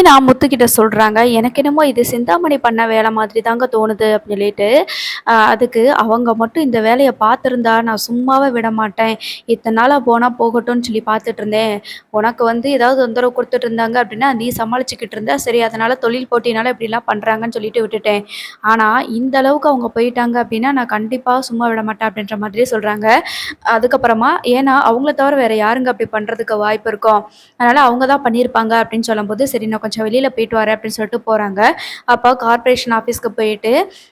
நான் முத்துக்கிட்ட சொல்றாங்க. எனக்கு என்னமோ இது சிந்தாமணி பண்ண வேலை மாதிரி தாங்க தோணுது அப்படின்னு சொல்லிட்டு, அதுக்கு அவங்க மட்டும் இந்த வேலைய பார்த்துருந்தா நான் சும்மாவே விடமாட்டேன். இத்தன நாளா போனா போகட்டும்னு சொல்லி பார்த்துட்டுருந்தேன். உனக்கு வந்து ஏதாவது தொந்தரவு குடுத்துட்டு இருந்தாங்க அப்படின்னா, நீ சமாளிச்சுக்கிட்டு இருந்த. சரி அதனால தொழில் போட்டினால இப்படிலாம் பண்றாங்கன்னு சொல்லிட்டு விட்டுட்டேன். ஆனா இந்த அளவுக்கு அவங்க போயிட்டாங்க அப்படின்னா, நான் கண்டிப்பா சும்மா விட மாட்டேன் அப்படின்ற மாதிரி சொல்றாங்க. அதுக்கப்புறமா ஏன்னா அவங்கள தவிர வேற யாருங்க அப்படி பண்றதுக்கு வாய்ப்பு இருக்கும்? அதனால அவங்க தான் பண்ணியிருப்பாங்க அப்படின்னு சொல்லும்போது, சரி நான் கொஞ்சம் வெளியில போயிட்டு வரேன் அப்படின்னு சொல்லிட்டு போறாங்க. அப்போ கார்ப்பரேஷன் ஆஃபீஸ்க்கு போயிட்டு,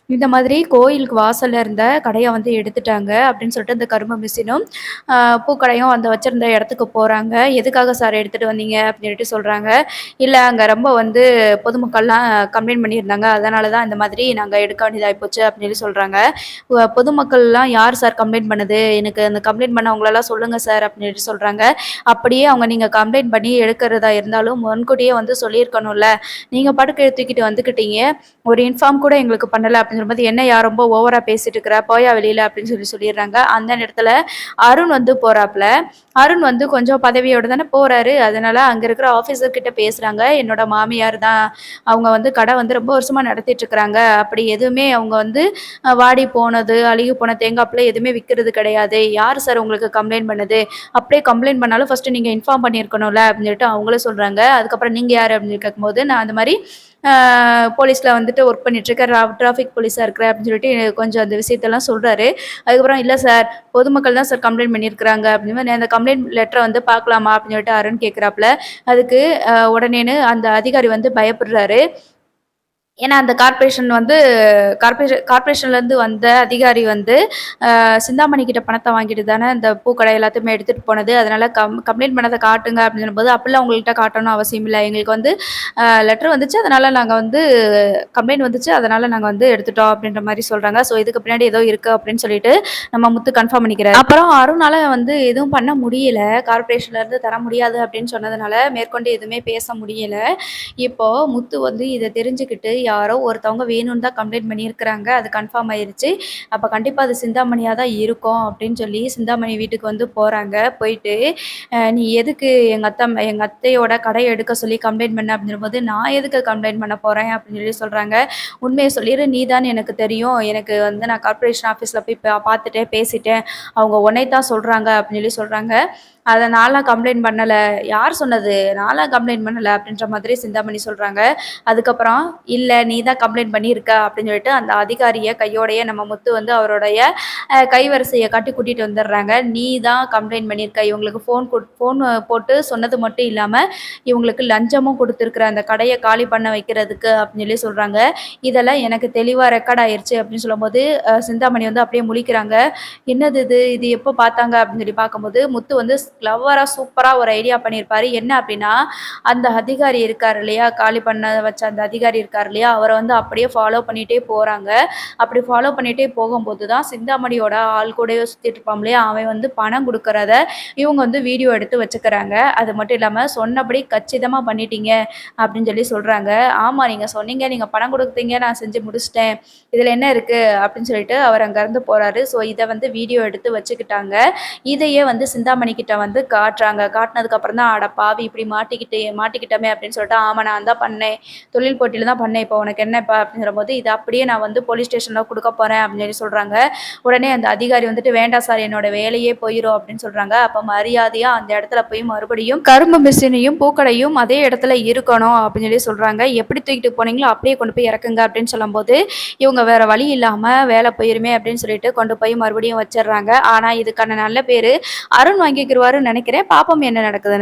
இந்த மாதிரி கோயிலுக்கு வாசல்ல இருந்த கடைய வந்து எடுத்துட்டாங்க அப்படின்னு சொல்லிட்டு அந்த கரும்பு மிஷினும், அ பூக்கடையும் அந்த வச்சிருந்த இடத்துக்கு போறாங்க. "எதுக்காக சார் எடுத்துட்டு வந்தீங்க?" அப்படின்னு சொல்லிட்டு சொல்றாங்க. "இல்ல அங்க ரொம்ப வந்து பொதுமக்கள்லாம் கம்ப்ளைண்ட் பண்ணியிருந்தாங்க. அதனால தான் இந்த மாதிரி நாங்க எடுக்க வேண்டியதாயி போச்சு" அப்படின்னு சொல்லி சொல்றாங்க. பொதுமக்கள்லாம் யார் சார் கம்ப்ளைண்ட் பண்ணது? எனக்கு அந்த கம்ப்ளைண்ட் பண்ணவங்களலாம் சொல்லுங்க சார்" அப்படின்னு சொல்லிட்டு சொல்றாங்க. அப்படியே அவங்க நீங்க கம்ப்ளைண்ட் பண்ணி எடுக்கிறதா இருந்தாலும் முன்கூட்டியே வந்து சொல்லியிருக்கணும்ல. நீங்க பாட்டுக்கு தூக்கிட்டு வந்துக்கிட்டீங்க. ஒரு இன்ஃபார்ம் கூட எங்களுக்கு பண்ணல அப்படின்னு சொல்லும்போது, "என்னய்யா ரொம்ப ஓவரா பேசிட்டு இருக்கிற, போயா வெளியில" அப்படின்னு சொல்லிடுறாங்க. அந்த நேரத்தில அருண் வந்து போறாப்ல. அருண் வந்து கொஞ்சம் பதவியோட தானே போறாரு. அதனால அங்க இருக்கிற ஆஃபீசர் கிட்ட பேசுறாங்க. "என்னோட மாமியார் தான். அவங்க வந்து கடை வந்து ரொம்ப வருஷமா நடத்திட்டு இருக்கிறாங்க. அப்படி எதுவுமே அவங்க வந்து வாடி போனது, அழுகி போன தேங்காய் பழம் எதுவுமே விக்கிறது கிடையாது. யார் சார் உங்களுக்கு கம்ப்ளைண்ட் பண்ணது? அப்படியே கம்ப்ளைண்ட் பண்ணாலும் ஃபர்ஸ்ட்டு நீங்க இன்ஃபார்ம் பண்ணியிருக்கணும்ல" அப்படின்னு சொல்லிட்டு அவங்களும் சொல்றாங்க. அதுக்கப்புறம் நீங்க யாரு அப்படின்னு கேட்கும்போது, நான் அந்த மாரி ஆ போலீஸ்ல வந்துட்டு ஒர்க் பண்ணிட்டுருக்கேன். டிராஃபிக் போலீஸா இருக்கிறேன் அப்படின்னு சொல்லிட்டு கொஞ்சம் அந்த விஷயத்தெல்லாம் சொல்றாரு. அதுக்கப்புறம் இல்ல சார், பொதுமக்கள் தான் சார் கம்ப்ளைண்ட் பண்ணியிருக்கிறாங்க அப்படின்னு அந்த கம்ப்ளைண்ட் லெட்டர வந்து பார்க்கலாமா அப்படின்னு சொல்லிட்டு அருண் கேட்கிறாப்ல. அதுக்கு உடனேன்னு அந்த அதிகாரி வந்து பயப்படுறாரு. ஏன்னா அந்த கார்ப்பரேஷன் வந்து கார்ப்பரேஷன்லேருந்து வந்த அதிகாரி வந்து சிந்தாமணி கிட்ட பணத்த வாங்கிட்டு தானே இந்த பூக்கடை எல்லாத்தையுமே எடுத்துட்டு போனது. அதனால கம்ப்ளைண்ட் பண்ணத காட்டுங்க அப்படின்னு சொல்லும்போது, அப்படிலாம் உங்கள்ட்ட காட்டணும் அவசியம் இல்ல. எங்களுக்கு வந்து லெட்டர் வந்துச்சு. அதனால நாங்க வந்து கம்ப்ளைண்ட் வந்துச்சு. அதனால நாங்க வந்து எடுத்துட்டோம் அப்படின்ற மாரி சொல்றாங்க. ஸோ இதுக்கு பின்னாடி ஏதோ இருக்கு அப்படின்னு சொல்லிட்டு நம்ம முத்து கன்ஃபார்ம் பண்ணிக்கிறாரு. அப்புறம் அருணால வந்து எதுவும் பண்ண முடியல. கார்ப்பரேஷன்லேருந்து தர முடியாது அப்படின்னு சொன்னதுனால மேற்கொண்டு எதுவுமே பேச முடியல. இப்போ முத்து வந்து இத தெரிஞ்சுக்கிட்டு யாரோ ஒருத்தவங்க வேணும்னு தான் கம்ப்ளைண்ட் பண்ணியிருக்கிறாங்க. அது கன்ஃபார்ம் ஆயிருச்சு. அப்ப கண்டிப்பா அது சிந்தாமணியா தான் இருக்கும் அப்படின்னு சொல்லி சிந்தாமணி வீட்டுக்கு வந்து போறாங்க. போயிட்டு "நீ எதுக்கு எங்க அத்தையோட கடைய எடுக்க சொல்லி கம்ப்ளைண்ட் பண்ண?" அப்படின்னும்போது, "நான் எதுக்கு கம்ப்ளைண்ட் பண்ண போறேன்?" அப்படின்னு சொல்லி சொல்றாங்க. "உண்மைய சொல்லிரு. நீ தான்னு எனக்கு தெரியும். எனக்கு வந்து நான் கார்ப்பரேஷன் ஆஃபீஸ்ல போய் பார்த்துட்டேன், பேசிட்டேன். அவங்க உன்னைய தான் சொல்றாங்க" அப்படின்னு சொல்லி சொல்றாங்க. "அத நான்லாம் கம்ப்ளைண்ட் பண்ணல. யார் சொன்னது? நான்லாம் கம்ப்ளைண்ட் பண்ணல" அப்படின்ற மாதிரி சிந்தாமணி சொல்றாங்க. அதுக்கப்புறம், "இல்ல நீ தான் கம்ப்ளைண்ட் பண்ணியிருக்க" அப்படின்னு சொல்லிட்டு அந்த அதிகாரிய கையோடயே நம்ம முத்து வந்து அவருடைய கைவரிசைய காட்டி கூட்டிட்டு வந்துடுறாங்க. "நீ தான் கம்ப்ளைண்ட் பண்ணியிருக்க. இவங்களுக்கு ஃபோன் போட்டு சொன்னது மட்டும் இல்லாம, இவங்களுக்கு லஞ்சமும் குடுத்துருக்குற அந்த கடைய காலி பண்ண வைக்கிறதுக்கு" அப்படின்னு சொல்லி சொல்றாங்க. இதெல்லாம் எனக்கு தெளிவா ரெக்கார்ட் ஆயிருச்சு அப்படின்னு சொல்லும்போது, சிந்தாமணி வந்து அப்படியே முழிக்கிறாங்க. "என்னது இது? இது எப்போ பார்த்தாங்க?" அப்படின்னு சொல்லி பார்க்கும்போது, முத்து வந்து கிளவரா சூப்பரா ஒரு ஐடியா பண்ணியிருப்பாரு. என்ன அப்படின்னா, அந்த அதிகாரி இருக்காரு இல்லையா? காலி பண்ண வச்ச அந்த அதிகாரி இருக்காரு இல்லையா? அவர வந்து அப்படியே ஃபாலோ பண்ணிட்டே போறாங்க. அப்படி ஃபாலோ பண்ணிட்டே போகும்போது தான் சிந்தாமணியோட ஆள் கூடயே சுத்திட்டு இருப்பான் இல்லையா? அவன் வந்து பணம் குடுக்குறத இவங்க வந்து வீடியோ எடுத்து வச்சுக்கிறாங்க. அது மட்டும் இல்லாம சொன்னபடி கச்சிதமா பண்ணிட்டீங்க அப்படின்னு சொல்லி சொல்றாங்க. ஆமா நீங்க சொன்னீங்க, நீங்க பணம் குடுத்தீங்க, நான் செஞ்சு முடிச்சுட்டேன். இதுல என்ன இருக்கு? அப்படின்னு சொல்லிட்டு அவர் அங்கருந்து போறாரு. ஸோ இத வந்து வீடியோ எடுத்து வச்சுக்கிட்டாங்க. இதையே வந்து சிந்தாமணி கிட்ட வந்து காட்டுறாங்க. காட்டுனதுக்கு அப்புறம் தான், "அட பாவி! இப்படி மாட்டிக்கிட்டோமே" அப்படின்னு சொல்லிட்டு, "ஆமா நான் தான் பண்ணேன். தொழில் போட்டியில தான் பண்ணேன். இப்போ உனக்கு என்னப்பா?" அப்படின்னு சொல்லும்போது, "இத அப்படியே நான் வந்து போலீஸ் ஸ்டேஷன்ல குடுக்க போறேன்" அப்படின்னு சொல்லி சொல்றாங்க. உடனே அந்த அதிகாரி வந்துட்டு, "வேண்டாம் சார் என்னோட வேலையே போயிரும்" அப்படின்னு சொல்றாங்க. அப்ப மரியாதையா அந்த இடத்துல போய் மறுபடியும் கரும்பு மிஷினையும், பூக்கடையும் அதே இடத்துல இருக்கணும் அப்படின்னு சொல்லி சொல்றாங்க. "எப்படி தூக்கிட்டு போனீங்களோ அப்படியே கொண்டு போய் இறக்குங்க" அப்படின்னு சொல்லும்போது, இவங்க வேற வழி இல்லாம வேலை போயிருமே அப்படின்னு சொல்லிட்டு கொண்டு போய் மறுபடியும் வச்சுடுறாங்க. ஆனா இதுக்கான நல்ல பேரு அருண் வாங்கிக்கிருவாருன்னு நெனைக்கிறேன். பாப்போம் என்ன நடக்குதுன்னு.